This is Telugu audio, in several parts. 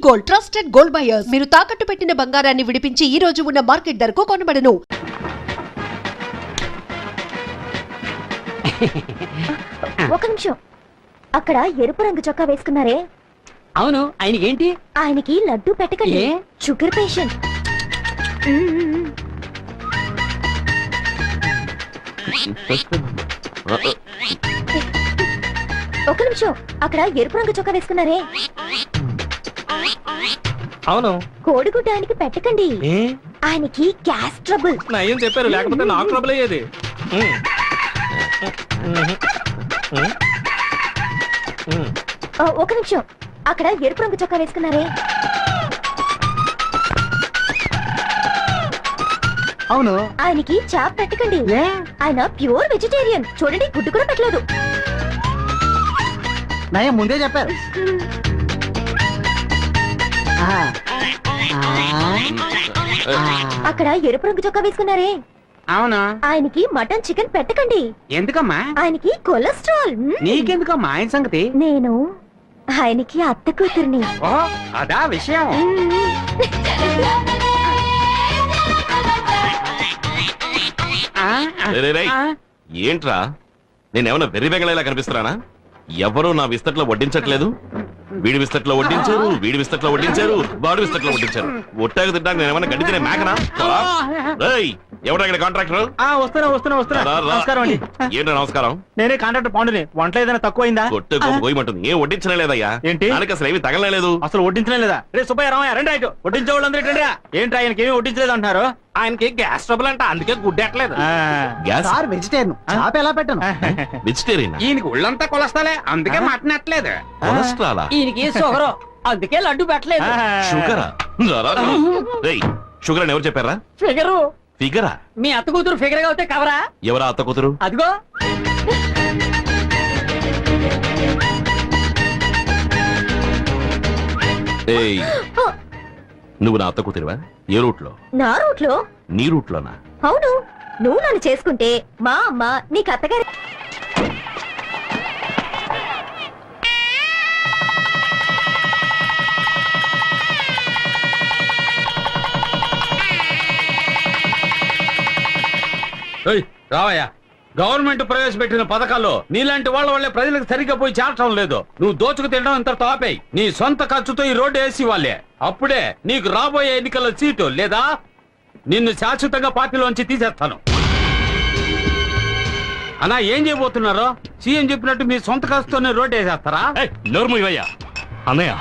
Gold, trusted gold buyers. మీరు తాకట్టు పెట్టిన బంగారాన్ని విడిపించి ఈ రోజు ఉన్న మార్కెట్ ధరకు కొనబడను. ఒక నిమిషం, అక్కడ ఎరుపు రంగు చొక్కా వేసుకున్నారే, అవును, ఆయనకి ఏంటి? ఆయనకి లడ్డు పెట్టకండి, షుగర్ పేషెంట్. ఒక నిమిషం, అక్కడ ఎరుపు రంగు చొక్కా వేసుకున్నారే, అవును, కోడిగుడ్డ ఆయనకి పెట్టకండి, ఆయనకి గ్యాస్ ట్రబుల్. ఏం చెప్పారు, లేకపోతే నాకు ట్రబుల్ అయ్యేది. ఒక నిమిషం, అక్కడ ఎరుపు రంగు చొక్కా వేసుకున్నారే, అవును, ఆయనకి చాప్ పెట్టకండి, ఆయన ప్యూర్ వెజిటేరియన్. చూడండి, గుడ్డు కూడా పెట్టలేదు. నయం ముందే చెప్పారు. అక్కడ ఎరుపు రంగు చొక్కా వేసుకున్నారే, అవును, ఆయనకి మటన్ చికెన్ పెట్టకండి, ఎందుకమ్మా? ఆయనకి కొలెస్ట్రాల్. నీకెందుకమ్మా ఆయన సంగతి? నేను ఆయనకి అత్త కూతుర్ని. ఓ, అదా విషయం. ఏంట్రా, నేనేమన్నా వెర్రి బెగలేలా కనిపిస్తున్నానా? ఎవరు నా విస్తట్లో వడ్డించట్లేదు. వీడి విస్తట్లో వడ్డించారు, వీడి విస్తట్లో వడ్డించారు, వాడి విస్తట్లో వడ్డించారు. ఒట్టాకు తింటాక నేనేమన్నా గడిచిన మేకనా? ఎవరు ఇక్కడ కాంట్రాక్టర్? నమస్కారం అండి. ఏంటో నమస్కారం. నేనే కాంట్రాక్టర్ పాండుని. వంట ఏదైనా తక్కువైందా? కొట్టే గోయమంటుంది. ఏం వడ్డించనే లేదయ్యా. ఏంటి? దానికి అసలు ఏమి తగలలేదు. అసలు వడ్డించనే లేదా? రే సుబ్బయ్య, రామయ్య, రండి. రైట్, వడ్డించే వాళ్ళందరూ రండి. ఏంటి ఆయనకి ఏమి వడ్డించలేదు అంటున్నారు? ఆయనకి గ్యాస్ ట్రబుల్ అంట, అందుకే గుడ్డెట్లేదు. గ్యాస్ వెజిటేరియన్ చాప ఎలా పెట్టను? వెజిటేరియన్. ఈయనకి ఒళ్ళంతా కొలెస్ట్రాలే, అందుకే మటన్ ఎట్లేదు. కొలెస్ట్రాలా? ఈయనకి షుగర్, అందుకే లడ్డు పెట్టలేదు. షుగరా? షుగర్ అని ఎవరు చెప్పారా? ఫిగరు. ఫిగరా? మీ అత్త కూతురు ఫిగర్ గా అవుతే కవరా? ఎవరా అత్త కూతురు? అదిగో. నువ్వు నా అత్త కూతురువా? ఏ రూట్ లో? నా రూట్ లో. నీ రూట్ లోనా? అవును, నువ్వు నన్ను చేసుకుంటే మా అమ్మ నీకు అత్తగారి. రావయ్యా, గవర్నమెంట్ ప్రవేశపెట్టిన పథకాల్లో నీలాంటి వాళ్ళ వల్లే ప్రజలకు సరిగ్గా పోయి చేరటం లేదు. నువ్వు దోచుకు తినడం ఇంత తాపేయి. నీ సొంత ఖర్చుతో ఈ రోడ్డు వేసి వాళ్ళే. అప్పుడే నీకు రాబోయే ఎన్నికల్లో సీటు, లేదా నిన్ను శాశ్వతంగా పార్టీలోంచి తీసేస్తాను. అన్నా, ఏం చేయబోతున్నారో? సీఎం చెప్పినట్టు మీ సొంత ఖర్చుతోనే రోడ్డు వేసేస్తారా? నోర్మయ్యా అన్నయ్య,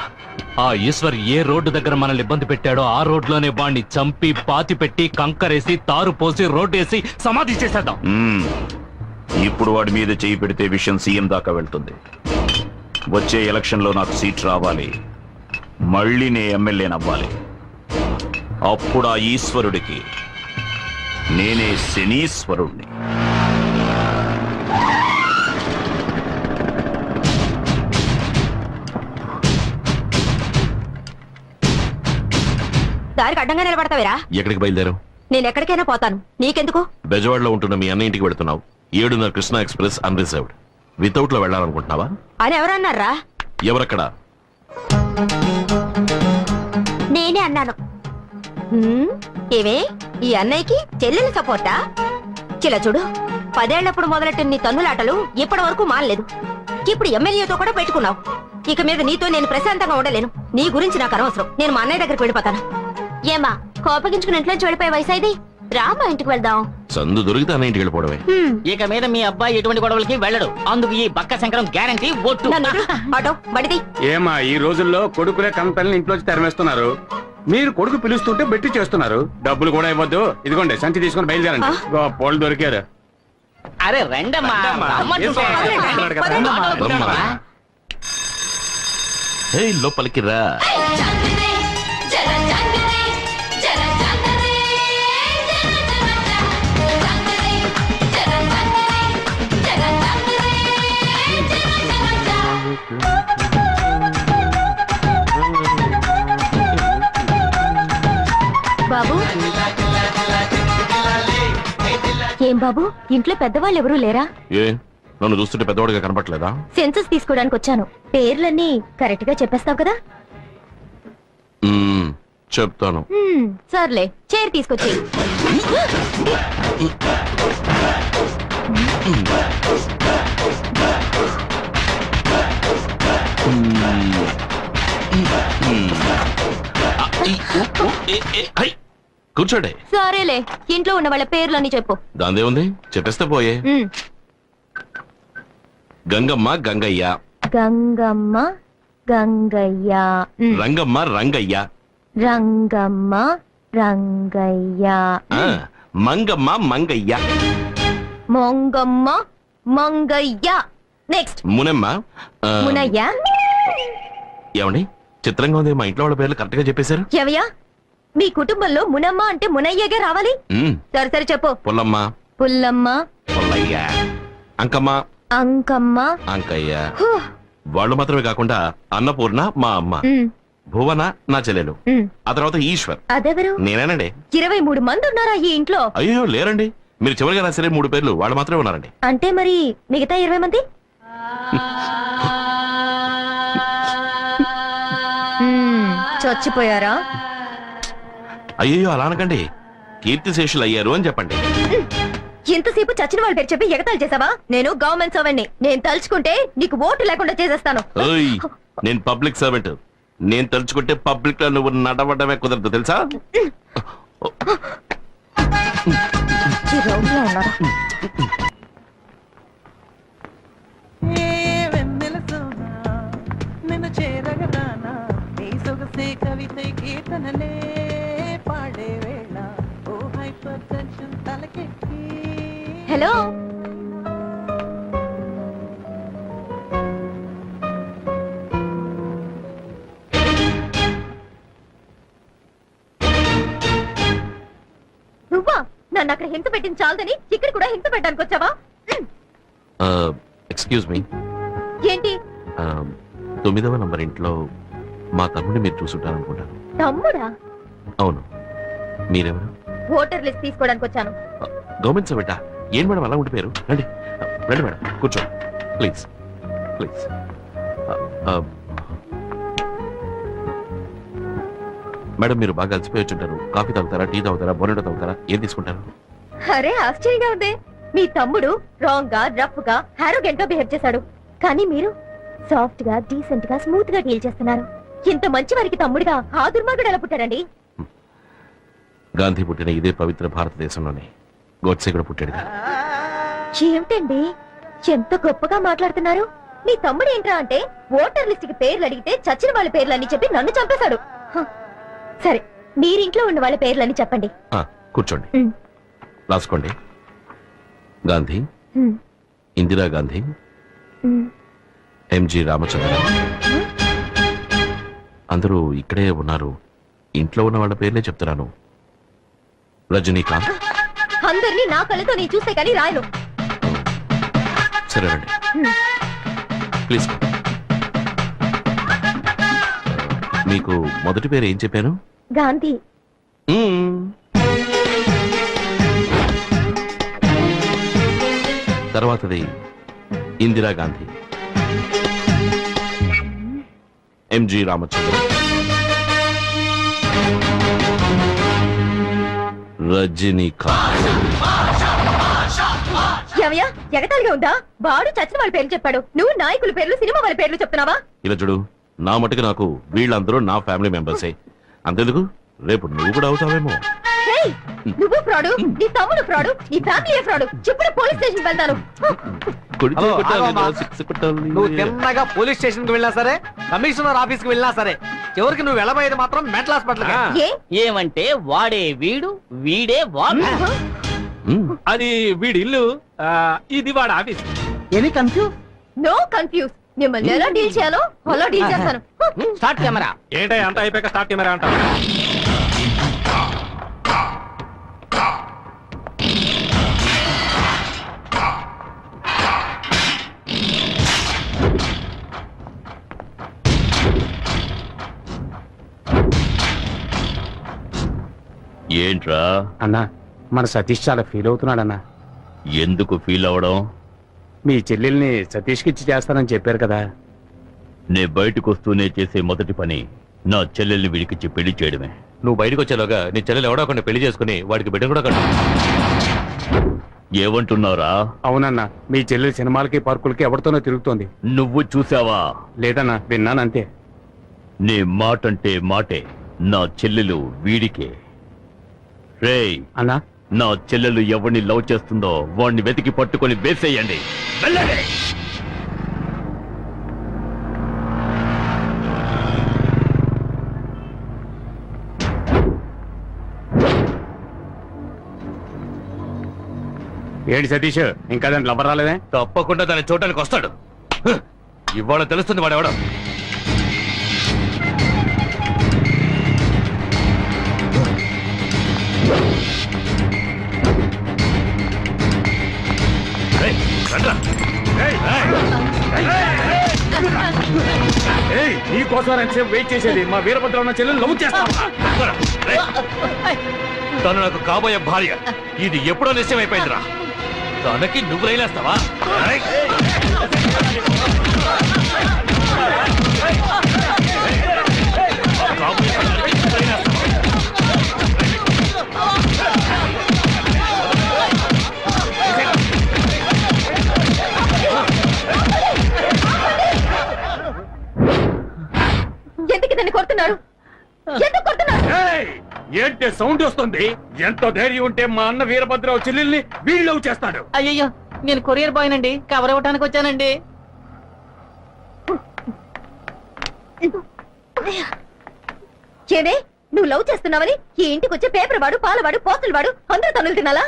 ఆ ఈశ్వర్ ఏ రోడ్డు దగ్గర మనల్ని ఇబ్బంది పెట్టాడో ఆ రోడ్లోనే వాడిని చంపి పాతి పెట్టి కంకరేసి తారు పోసి రోడ్డు వేసి సమాధి చేసేద్దాం. ఇప్పుడు వాడి మీద చేయి పెడితే విషయం సీఎం దాకా వెళ్తుంది. వచ్చే ఎలక్షన్ లో నాకు సీట్ రావాలి, మళ్ళీ నే ఎమ్మెల్యేనవ్వాలి. అప్పుడు ఆ ఈశ్వరుడికి నేనే శనీశ్వరుణ్ణి. దారికి అడ్డంగా నిలబడతావేరా? ఎక్కడికి బయలుదేరావు? నేను ఎక్కడికైనా పోతాను, నీకెందుకు? బెజవాడలో ఉంటున్న మీ అన్న ఇంటికి వెళుతున్నావు. 7:30 కృష్ణా ఎక్స్ప్రెస్ అన్రిజర్వ్డ్. వితౌట్ లో వెళ్ళాలనుకుంటున్నావా? అని ఎవరన్నారా? ఎవరక్కడ? నేనే అన్నాను. ఏవే, ఈ అన్నయ్యకి చెల్లెలు సపోర్టా? చిలా చూడు, 10 ఏళ్లప్పుడు మొదలెట్టిన నీ తన్నులాటలు ఇప్పటి వరకు మానలేదు. ఇప్పుడు ఎమ్మెల్యేతో కూడా పెట్టుకున్నావు. ఇక మీద నీతో నేను ప్రశాంతంగా ఉండలేను. నీ గురించి నాకు అనవసరం. నేను మా అన్నయ్య దగ్గరికి వెళ్ళిపోతాను. ఏమా, కోపగించుకుని ఇంట్లోంచి వెళ్ళిపోయే వయసు ఇది? రామా, ఇంటికి వెళ్దాం. సందు దొరికితే అన్న ఇంటికి వెళ్ళిపోవడమే. ఇక మీద మీ అబ్బాయి ఎటువంటి గొడవలకి వెళ్ళడు. అందుకు ఈ బక్క శంకరం గ్యారంటీ. ఒట్టు. ఆటో బడిది. ఏమా, ఈ రోజుల్లో కొడుకులే కంపెనీలు ఇంట్లోంచి తరిమేస్తున్నారు. మీరు కొడుకు పిలుస్తుంటే బెట్టి చేస్తున్నారు. డబ్బులు కూడా ఇవ్వద్దు. ఇదిగోండి, సంచి తీసుకుని బయలుదేరండి. గొప్పోళ్ళు దొరికారు. అరే రండమ్మా. లోపలికి రా. బాబు, ఏం బాబు, ఇంట్లో పెద్దవాళ్ళు ఎవరూ లేరా? ఏ, నన్ను చూస్తుంటే పెద్దవాడిగా కనపట్లేదా? సెన్సస్ తీసుకోవడానికి వచ్చాను. పేర్లన్నీ కరెక్ట్ గా చెప్పేస్తావు కదా? చెప్తాను. సర్లే చైర్ తీసుకొచ్చి. కూర్చోండి. సరేలే ఇంట్లో ఉన్న వాళ్ళ పేర్లన్నీ చెప్పు. దాందే ఉంది, చెప్పేస్తే పోయే. గంగమ్మ గంగయ్య, గంగమ్మ గంగయ్య, రంగమ్మ రంగయ్య, రంగమ్మ రంగయ్య, మంగమ్మ మంగయ్య, మొంగమ్మ మంగయ్య. నెక్స్ట్ మునమ్మ. మునయ్య. ఏమండి చిత్రంగా ఉంది, మా ఇంట్లో వాళ్ళ పేర్లు కరెక్ట్ గా చెప్పేశారు. ఎవయ్యా మీ కుటుంబంలో మునమ్మ అంటే మునయ్యగా రావాలి. సరే సరే చెప్పు. పుల్లమ్మ, పుల్లమ్మ, పుల్లయ్య, అంకమ్మ, అంకమ్మ, అంకయ్య. వాళ్ళు మాత్రమే కాకుండా అన్నపూర్ణ మా అమ్మ, భువన నా చెల్లెలు, ఆ తర్వాత ఈశ్వర్. అదెవరు? నేనేనండి. 23 మంది ఉన్నారా ఈ ఇంట్లో? అయ్యో లేరండి, మీరు చివరిగా రాసే 3 పేర్లు వాళ్ళు మాత్రమే ఉన్నారండి. అంటే మరి మిగతా 20 మంది? చచ్చిపోయారా? అయ్యో అలా అనకండి, కీర్తిశేషులు అయ్యారు అని చెప్పండి. ఎంతసేపు చచ్చిన వాళ్ళ పేరు చెప్పి ఎగతాళి చేసావా? నేను గవర్నమెంట్ సర్వెంట్ని. నేను తలుచుకుంటే నీకు ఓటు లేకుండా చేసేస్తాను. నేను పబ్లిక్ సర్వెంట్. నేను తలుచుకుంటే పబ్లిక్ లో నువ్వు నడవడమే కుదరదు తెలుసా? హలో, నువ్వా? నన్ను అక్కడ హింస పెట్టింది చాలదని ఇక్కడ కూడా హింస పెట్టడానికి వచ్చావా? Excuse me. ఏంటి? 9వ నంబర్ ఇంట్లో మా తమ్ముడిని మీరు చూసుంటారనుకుంటాను. తమ్ముడా? అవును. మీరెవరు? ఓటర్ లిస్ట్ తీసుకోవడానికి వచ్చాను. గవర్నమెంట్ సర్వెంటా? ఏం మేడం అలా ఉండిపోయారు? రండి రండి మేడం, కూర్చోండి ప్లీజ్ ప్లీజ్. మేడం మీరు బాగా అలసిపోయి వచ్చుంటారు. కాఫీ తాగుతారా, టీ తాగుతారా, బోనెటో తాగుతారా, ఏం తీసుకుంటారు? అరే ఆశ్చర్యంగా ఉంది. మీ తమ్ముడు రాంగ్ గా, రఫ్ గా, హారోగెంట్ గా బిహేవ్ చేశాడు. కానీ మీరు సాఫ్ట్ గా, డీసెంట్ గా, స్మూత్ గా డీల్ చేస్తున్నారు. ఇంత మంచి వారికి తమ్ముడిగా ఆ దుర్మార్గుడు ఎలా పుట్టాడండి? గాంధీ పుట్టిన ఇదే పవిత్ర భారతదేశంలోనే గోడ్సే కూడా పుట్టాడు. ఏమిటండి ఎంత గొప్పగా మాట్లాడుతున్నారు? మీ తమ్ముడు ఏంట్రా అంటే ఓటర్ లిస్ట్ కి పేర్లు అడిగితే చచ్చిన వాళ్ళ పేర్లని చెప్పి నన్ను చంపేశాడు. సరే మీరింట్లో ఉన్న వాళ్ళ పేర్లని చెప్పండి. కూర్చోండి, రాసుకోండి. గాంధీ, ఇందిరా గాంధీ, ఎంజి రామచంద్ర. అందరూ ఇక్కడే ఉన్నారు. ఇంట్లో ఉన్న వాళ్ళ పేర్లే చెప్తున్నాను. రజనీకాంత్. అందరినీ నా కళ్ళతో నేను చూస్తే కానీ రాయను. సరే రండి ప్లీజ్. మీకు మొదటి పేరు ఏం చెప్పాను? గాంధీ. తర్వాతది ఇందిరా గాంధీ, ఎంజి రామచంద్ర, రజనీకాంత్. ఏమయ్యా ఎగతాళిగా ఉందా? వాడు చచ్చిన వాళ్ళ పేర్లు చెప్పాడు, నువ్వు నాయకుల పేర్లు, సినిమా వాళ్ళ పేర్లు చెప్తున్నావా? ఇలా చూడు, నా మటుకు నాకు వీళ్ళందరూ నా ఫ్యామిలీ మెంబర్సే. అంతెందుకు, రేపు నువ్వు కూడా అవుతావేమో. నువ్వు ఫ్రాడు, నీ తమ్ముడు ఫ్రాడు, నీ ఫ్యామిలీ ఫ్రాడు. చెప్పుడు పోలీస్ స్టేషన్ వెళ్తాను. నువ్వు తిన్నగా పోలీస్ స్టేషన్ కి వెళ్ళినా సరే, కమిషనర్ ఆఫీస్ కి వెళ్ళినా సరే, చివరికి నువ్వు వెళ్ళబోయేది మాత్రం మెంటల్ హాస్పిటల్. ఏమంటే వాడే వీడు, వీడే వాడు. అది వీడి ఇల్లు, ఇది వాడు office. Any confuse? No confuse. మిమ్మల్ని ఎలా డీల్ చేయాలో అలా డీల్ చేస్తాను. Start camera. ఏంటో అంత అయిపోయాక స్టార్ట్ కెమెరా అంట. ఏంట్రా అన్నా, మన సతీష్ చాలా ఫీల్ అవుతున్నాడన్నా. ఎందుకు ఫీల్ అవడం? మీ చెల్లెల్ని సతీష్కి ఇచ్చి చేస్తానని చెప్పారు కదా. నే బయటకు వస్తూనే చేసే మొదటి పని నా చెల్లెల్ని వీడికిచ్చి పెళ్లి చేయడమే. నువ్వు బయటకు వచ్చేలోగా నీ చెల్లెలు ఎవడో ఒకరిని పెళ్లి చేసుకుని వాడికి బిడ్డ కూడా కట్టు. ఏమంటున్నారా? అవునన్నా, మీ చెల్లెలు సినిమాలకి పార్కులకి ఎవరితోనో తిరుగుతోంది. నువ్వు చూసావా? లేదన్నా, విన్నానంతే. నీ మాటంటే మాటే. నా చెల్లెలు వీడికే. రేయ్ అన్నా, నా చెల్లెలు ఎవరిని లవ్ చేస్తుందో వాడిని వెతికి పట్టుకొని వేసేయండి. వెళ్ళండి. ఏంటి సతీష్, ఇంకా దాని లవర్ రాలేదే? తప్పకుండా దాన్ని చూడటానికి వస్తాడు. ఇవాళ తెలుస్తుంది వాడెవడో. నీకోసం ఎంతసేపు వెయిట్ చేసేది? మా వీరభద్ర ఉన్న చెల్లెలు లవ్ చేస్తావా? తను నాకు కాబోయే భార్య. ఇది ఎప్పుడో నిశ్చయం అయిపోయిందిరా. తనకి నువ్వు రైలేస్తావా? ఎందుకు దాన్ని కొడుతున్నారు? ఎందుకు కొడుతున్నారు? ఏంటి సౌండ్ వస్తుంది? ఎంత ధైర్యం ఉంటే మా అన్న వీరభద్రరావు చెల్లెల్ని వీళ్ళు లవ్ చేస్తాడు? అయ్యయ్యో, నేను కొరియర్ బాయ్ నండి, కవర్ ఇవ్వడానికి వచ్చానండి. ఏనే, నువ్వు లవ్ చేస్తున్నావని ఈ ఇంటికి వచ్చే పేపర్ వాడు, పాలవాడు, పోస్టులు వాడు అందరూ తనులు తినాలా?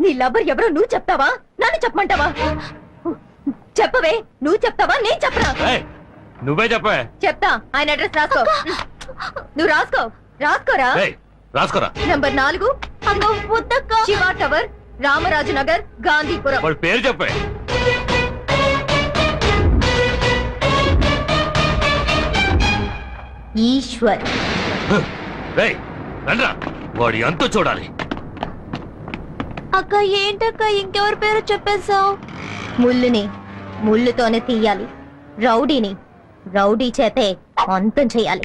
నీ లవ్వర్ ఎవరో నువ్వు చెప్తావా, నన్ను చెప్పమంటావా? చెప్పవే, నువ్వు చెప్తావా, నేను చెప్పరా? నువ్వే చెప్పే. చెప్తా. ఆయన అడ్రస్ రాసుకో. నువ్వు రాసుకోరా. రాసుకోరా. Number 4 Shiva tower, Ramaraju Nagar, Gandhipuram. వాడి పేరు చెప్పే. ఈశ్వర్. రండ్రా, వాడి అంతు చూడాలి. అక్క ఏంటక్క ఇంకెవరి పేరు చెప్పేశావు? ముళ్ళుని ముళ్ళుతోనే తీయాలి, రౌడీని రౌడీ చేతే అంతం చేయాలి.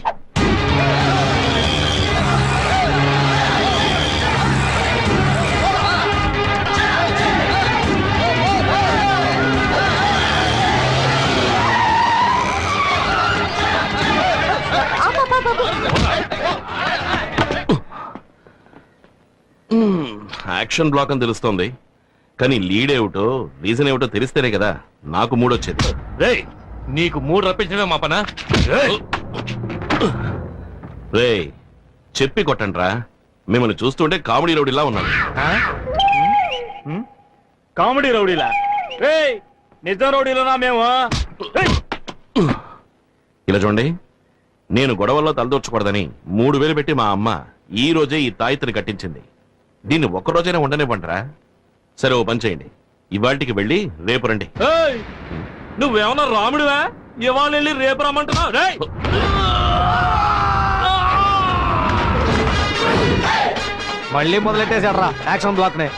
యాక్షన్ బ్లాక్ అని తెలుస్తోంది, కానీ లీడ్ ఏమిటో రీజన్ ఏమిటో తెలిస్తేనే కదా నాకు మూడొచ్చేది. రేయ్, నీకు మూడు రప్పించడమే మా పనా? రేయ్, చెప్పి కొట్టండ్రా. మిమ్మల్ని చూస్తుంటే కామెడీ రౌడీలా ఉన్నాను. కామెడీ రౌడీలా? నిజం రౌడీలోనా మేము? ఇలా చూడండి, నేను గొడవల్లో తలదూర్చకూడదని 3000 పెట్టి మా అమ్మ ఈ రోజే ఈ తాయితని కట్టించింది. దీన్ని ఒక్కరోజైనా ఉండనివ్వండిరా. సరే, ఓ పని చేయండి, ఇవాళకి వెళ్ళి రేపు రండి. నువ్వేమన్నా రాముడివా? ఇవాళ వెళ్ళి రేపు రమ్మంటున్నావు? మళ్ళీ మొదలెట్టేశాడ్రా యాక్షన్ బ్లాక్ నే.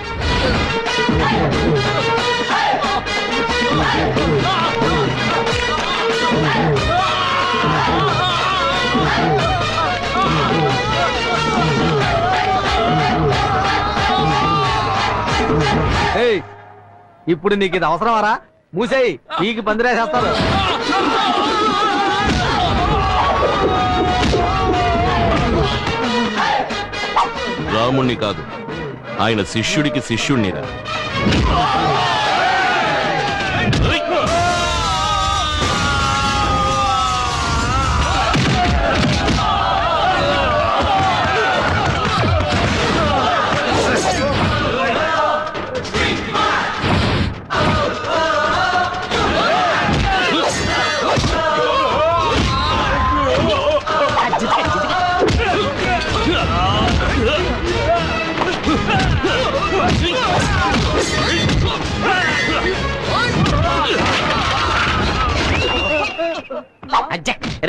ఇప్పుడు నీకు ఇది అవసరమారా? మూసేయి, పీకి పందిరేసేస్తారు. రాముణ్ణి కాదు, ఆయన శిష్యుడికి శిష్యుణ్ణిరా.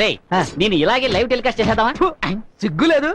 రే, నేను ఇలాగే లైవ్ టెలికాస్ట్ చేసేద్దామా? సిగ్గులేదు.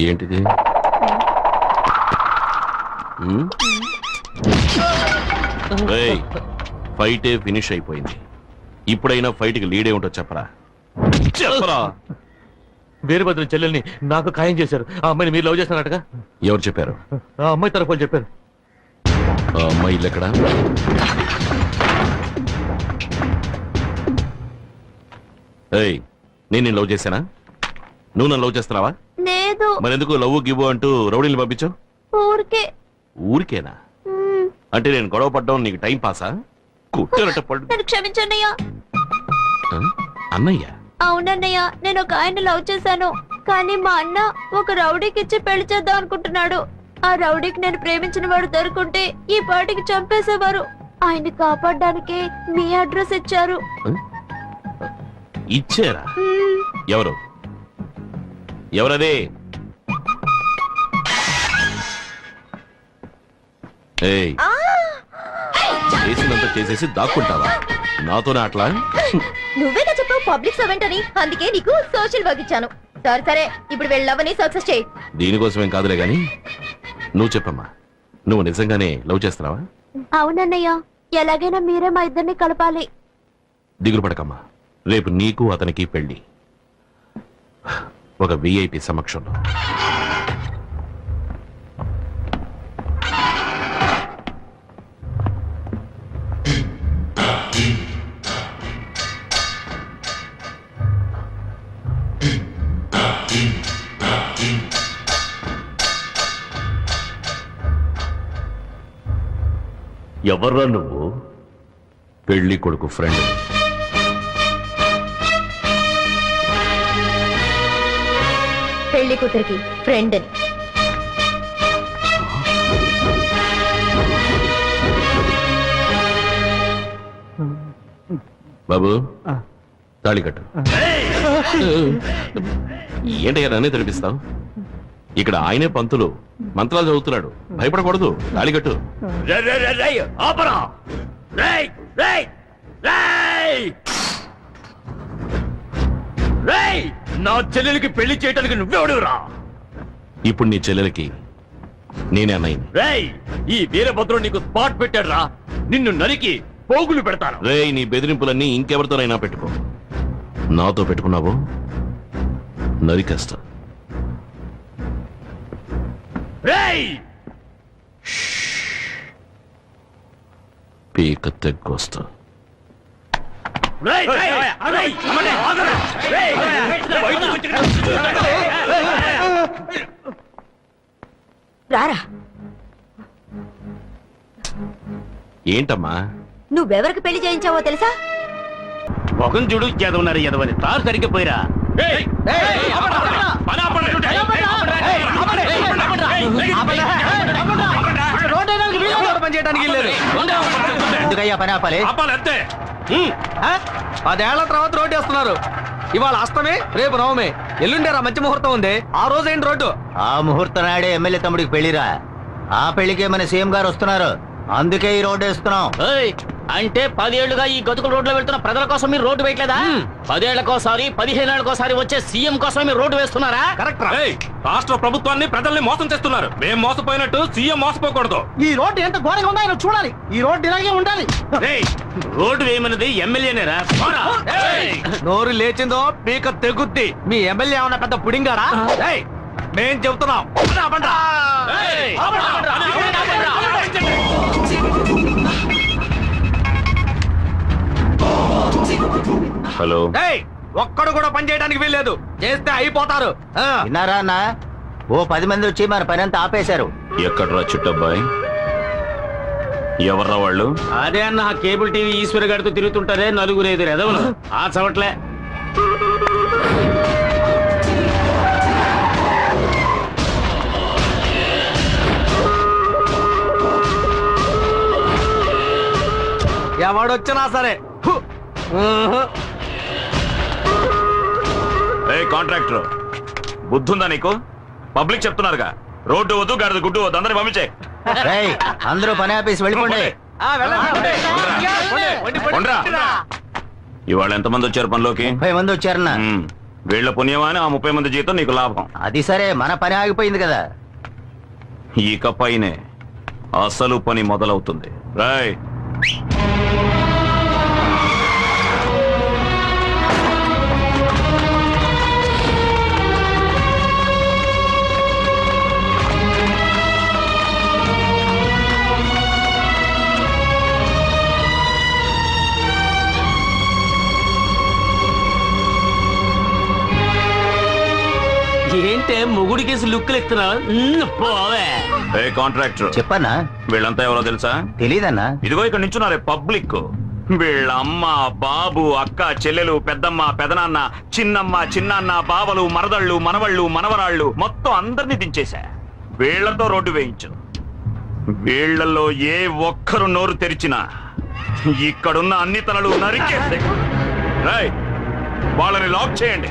ఏంటిది? ఫైటే ఫినిష్ అయిపోయింది. ఇప్పుడైనా ఫైట్ కి లీడే ఉంటో చెప్పరా. చెప్పరా. వీరభద్రం చెల్లెల్ని నాకు ఖాయం చేశారు. ఆ అమ్మాయిని మీరు లవ్ చేస్తున్నారటగా. ఎవరు చెప్పారు? ఆ అమ్మాయి తరఫు వాళ్ళు చెప్పారు. ఆ అమ్మాయి ఇల్లు ఎక్కడా? నేను లవ్ చేశానా? నువ్వు నన్ను లవ్ చేస్తున్నావా? లేదు. మరెందుకు లవ్ గివ్వు అంటూ రౌడీని పంపించావు? ఊరికే. ఊరికేనా? అంటే నేను గొడవ పడ్డం నీకు టైం పాసా? కుట్టినట్టు పడ్డు. నన్ను క్షమించన్నయ్యా. అన్నయ్య? అవునన్నయ్య, నేను ఒక ఆయన లవ్ చేశాను. కానీ మా అన్న ఒక రౌడీకి ఇచ్చి పెళ్లి చేద్దాం అనుకుంటున్నాడు. ఆ రౌడీకి నేను ప్రేమించిన వాడు దొరుకుంటే ఈ పాటికి చంపేసేవారు. ఆయన్ని కాపాడడానికి మీ అడ్రస్ ఇచ్చారు. ఇచ్చారా? ఎవరు? ఎవరదే? చేసినంత చేసేసి దాక్కుంటావా? నాతోనే అట్లా? నువ్వేగా చెప్పావు పబ్లిక్ సర్వెంట్ అని, అందుకే నీకు సోషల్ వర్క్ ఇచ్చాను. సరే సరే, ఇప్పుడు వెళ్ళవని సక్సెస్ చేయి. దీనికోసమేం కాదులే గాని నువ్వు చెప్పమ్మా, నువ్వు నిజంగానే లవ్ చేస్తున్నావా? అవునన్నయ్య, ఎలాగైనా మీరే మా ఇద్దరిని కలపాలి. దిగులు పడకమ్మా, రేపు నీకు అతనికి పెళ్లి. ఒక విఐపి సమక్షంలో. ఎవర్రా నువ్వు? పెళ్లి కొడుకు ఫ్రెండ్. పెళ్లి కూతురికి ఫ్రెండ్ అని. బాబు తాళి కట్టు. ఏంటయ్యా నన్నే తెరిపిస్తావు? ఇక్కడ ఆయనే పంతులు, మంత్రాలు చదువుతున్నాడు. భయపడకూడదు. తాళి కట్టు. నా చెల్లెలికి పెళ్లి చేయడానికి నువ్వెవడురా? ఇప్పుడు నీ చెల్లెలకి నేనే అన్నయ్యని. ఈ వీరభద్రుడు నీకు స్పాట్ పెట్టాడు రా. నిన్ను నరికి పోగులు పెడతాను. రేయ్, నీ బెదిరింపులన్నీ ఇంకెవరితోనైనా పెట్టుకో. నాతో పెట్టుకున్నావు నరికేస్తా. పీక తెగ్గొస్తా. రారా. ఏంటమ్మా? నువ్వెవరికి పెళ్లి చేయించావో తెలుసా? మొగం చూడు ఎదవన్నారు ఎదవని తారు సరిగ్గా పోయిరా. ఎందుకయ్యా పని ఆపాలి? అంతే. 10 ఏళ్ల తర్వాత రోడ్డు వేస్తున్నారు. ఇవాళ అష్టమి, రేపు నవమి, ఎల్లుండేరా మంచి ముహూర్తం ఉంది. ఆ రోజు ఏంటి రోడ్డు? ఆ ముహూర్తం నాడే ఎమ్మెల్యే తమ్ముడికి పెళ్లిరా. ఆ పెళ్లికే మన సీఎం గారు వస్తున్నారు. అందుకే ఈ రోడ్డు వేస్తున్నాం. అంటే 10 ఏళ్లుగా ఈ గతుకుల రోడ్లో వెళ్తున్న ప్రజల కోసం మీరు రోడ్డు వేయట్లేదా? 10 ఏళ్లకోసారి 15 ఏళ్లకోసారి వచ్చే సీఎం కోసం మీరు రోడ్డు వేస్తున్నారా? కరెక్ట్. రాష్ట్ర ప్రభుత్వాన్ని ప్రజల్ని మోసం చేస్తున్నారు. మేము మోసపోయినట్టు సీఎం మోసపోకూడదు. ఈ రోడ్డు ఎంత ఘోరంగా ఉందో ఆయన చూడాలి. ఈ రోడ్డు ఇలాగే ఉండాలి. రోడ్డు వేయమన్నది ఎమ్మెల్యేనేరా? నోరు లేచిందో పీక తెగుద్ది. మీ ఎమ్మెల్యే ఏమన్నా పెద్ద పుడింగారా? మేం చెబుతున్నాం. హలో. ఏయ్, ఒక్కడు కూడా పని చేయడానికి వీల్లేదు. చేస్తే అయిపోతారు. విన్నారా అన్న? ఓ 10 మంది వచ్చి మన పని అంతా ఆపేశారు. ఎక్కడ్రా చుట్టబ్బాయి? ఎవర్రా వాళ్ళు? అదే అన్న ఆ కేబుల్ టీవీ ఈశ్వర్ గారితో తిరుగుతుంటారే నలుగురు ఎదురు ఎదవలు ఆ చవట్లే. ఎవడొచ్చినా సరే హు. ఊహు. ఏ కాంట్రాక్టర్, బుద్ధుందా నీకు? పబ్లిక్ చెప్తున్నారుగా, రోడ్డు వద్దు, గాడిద గుడ్డు వద్దు, అందరిని పంపించే. రేయ్, అందరూ పని ఆపేసి వెళ్ళిపోండి. ఆ, వెళ్ళండి, పోండి. పోండి, పోండి, కొండ్రా. పోండి. ఇవాళ ఎంతమంది వచ్చారు పనిలోకి? 30 మంది వచ్చారన్న. వీళ్ళ పుణ్యమాని ఆ 30 మంది జీతం నీకు లాభం. అది సరే, మన పని ఆగిపోయింది కదా. ఇక పైనే అసలు పని మొదలవుతుంది. రాయ్. ఏంటే మొగుడి కేసు లుక్కులు ఎత్తున్నావు? పోవే. ఏ కాంట్రాక్టర్, చెప్పన్నా? వీళ్ళంతా ఎవరో తెలుసా? తెలీదన్నా. ఇదిగో ఇక్కడ నించున్నారే పబ్లిక్. వీళ్ళ అమ్మ, బాబు, అక్క, చెల్లెలు, పెద్దమ్మ, పెదనాన్న, చిన్నమ్మ, చిన్నాన్న, బావలు, మరదళ్ళు, మనవళ్ళు, మనవరాళ్ళు, మొత్తం అందరినీ దించేశా. వీళ్లతో రోడ్డు వేయించు. వీళ్లలో ఏ ఒక్కరు నోరు తెరిచినా ఇక్కడున్న అన్ని తలలు నరికేస్తే రేయ్, వాళ్ళని లాక్ చేయండి.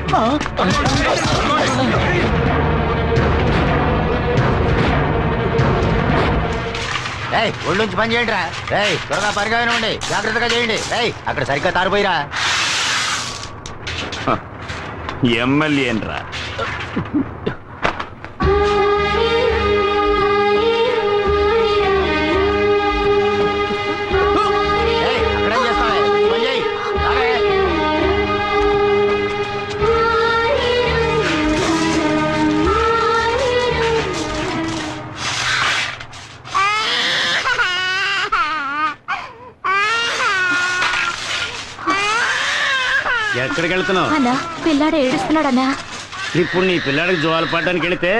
రేయ్, ఒళ్ళుంచి పని చేయండి రా. రేయ్, త్వరగా పరిగానే జాగ్రత్తగా చేయండి. రేయ్, అక్కడ సరిగ్గా తారిపోయిరా. ఎమ్మెల్యేన్రా. రేయ్, అక్కడేం చేస్తావే? పని చేయి. రావే. ఎక్కడికి వెళ్తున్నావు? అన్నా, పిల్లాడు ఏడుస్తున్నాడన్నా. ఇప్పుడు నీ పిల్లాడికి జోలు పడడానికి వెళితే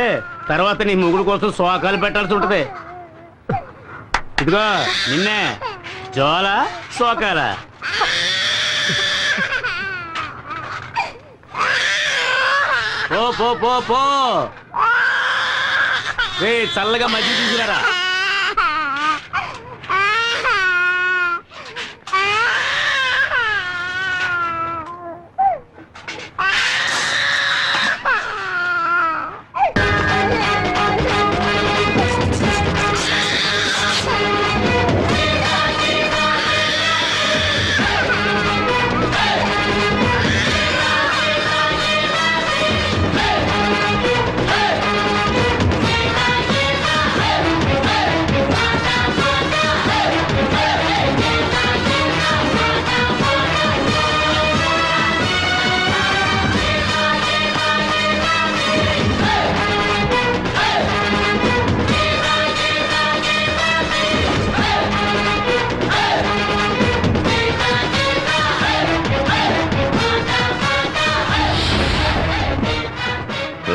తర్వాత నీ ముగుడు కోసం శోకాలు పెట్టాల్సి ఉంటది. ఇదిగో నిన్నే జోల శోకాల. పో పో పో పో. రే, చల్లగా మజ్జిగ తీసుకురారా.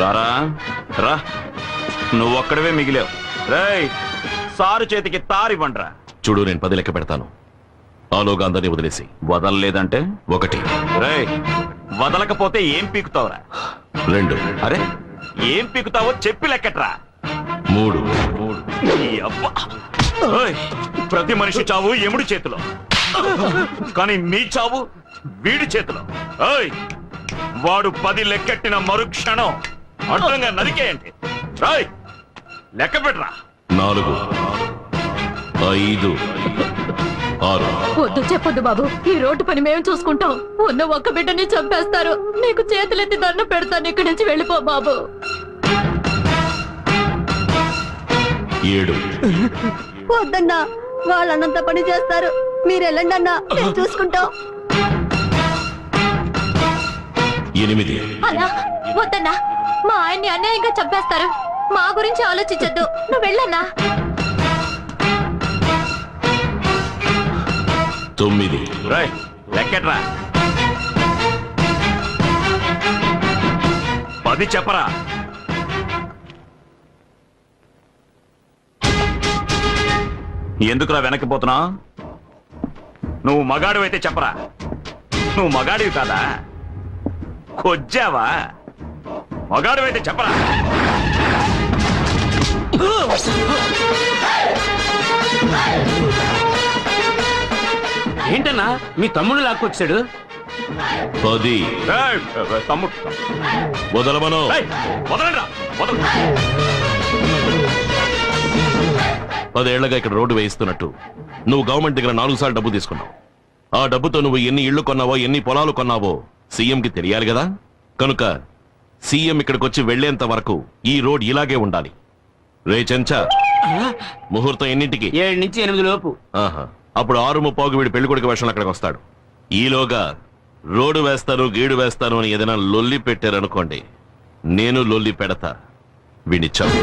రారా రా, నువ్వొక్కడవే మిగిలావు. రేయ్, సారు చేతికి తారివ్వండ్రా. చూడు, నేను 10 లెక్క పెడతాను. ఆలోగా అందరినీ వదిలేసి. వదలలేదంటే 1. రేయ్, వదలకపోతే ఏం పీకుతావురా? 2. అరే, ఏం పీకుతావో చెప్పి లెక్కట్రా. 3. ఈ అబ్బా. ఓయ్, ప్రతి మనిషి చావు ఎముడి చేతిలో, కానీ మీ చావు వీడి చేతిలో. ఓయ్, వాడు 10 లెక్కెట్టిన మరుక్షణం అడ్డంగా నరికేయండి. రాయ్, లెక్క పెట్టరా. 4, 5, 6. వద్దు, చెప్పొద్దు బాబు. ఈ రోడ్డు పని మేము చూసుకుంటాం. ఉన్న ఒక్క బిడ్డని చంపేస్తారు. నీకు చేతులెత్తి దండం పెడతాను. ఇక్కడి నుంచి వెళ్ళిపో బాబు. 7. వద్దన్నా, వాళ్ళన్నంత పని చేస్తారు. మీరు వెళ్ళండి అన్నా, మేము చూసుకుంటాం. 8. అన్నా, వద్దన్నా, మా ఆయన్ని అన్యాయంగా చంపేస్తారు. మా గురించి ఆలోచించొద్దు. నువ్వు వెళ్ళన్నా. 9. రాయ్, లెక్కట్రా. అది చెప్పరా. ఎందుకురా వెనక్కిపోతున్నా? నువ్వు మగాడివైతే చెప్పరా. నువ్వు మగాడివి కాదా? కొజ్జావా? మగాడివైతే చెప్పరా. ఏంటన్నా మీ తమ్ముడు లాక్కొచ్చాడు? 10 ఏయ్, తమ్ముడు వదలమను. ఏయ్, వదలండ్రా, వదలు. 10 ఏళ్లగా ఇక్కడ రోడ్డు వేయిస్తున్నట్టు నువ్వు గవర్నమెంట్ దగ్గర 4 సార్లు డబ్బు తీసుకున్నావు. ఆ డబ్బుతో నువ్వు ఎన్ని ఇళ్లు కొన్నావో, ఎన్ని పొలాలు కొన్నావో సీఎంకి తెలియాలి కదా. కనుక సీఎం ఇక్కడికి వచ్చి వెళ్లేంత వరకు ఈ రోడ్ ఇలాగే ఉండాలి. రే చెంచా, ముహూర్తం ఎన్నింటికి? 7 నుంచి 8 లోపు. ఆహా, అప్పుడు 6:30 వీడి పెళ్లి కొడుకు వేషంలో అక్కడికి వస్తాడు. ఈలోగా రోడ్డు వేస్తాను, గీడు వేస్తాను అని ఏదైనా లొల్లి పెట్టారనుకోండి, నేను లొల్లి పెడతా. వీడిని చంపి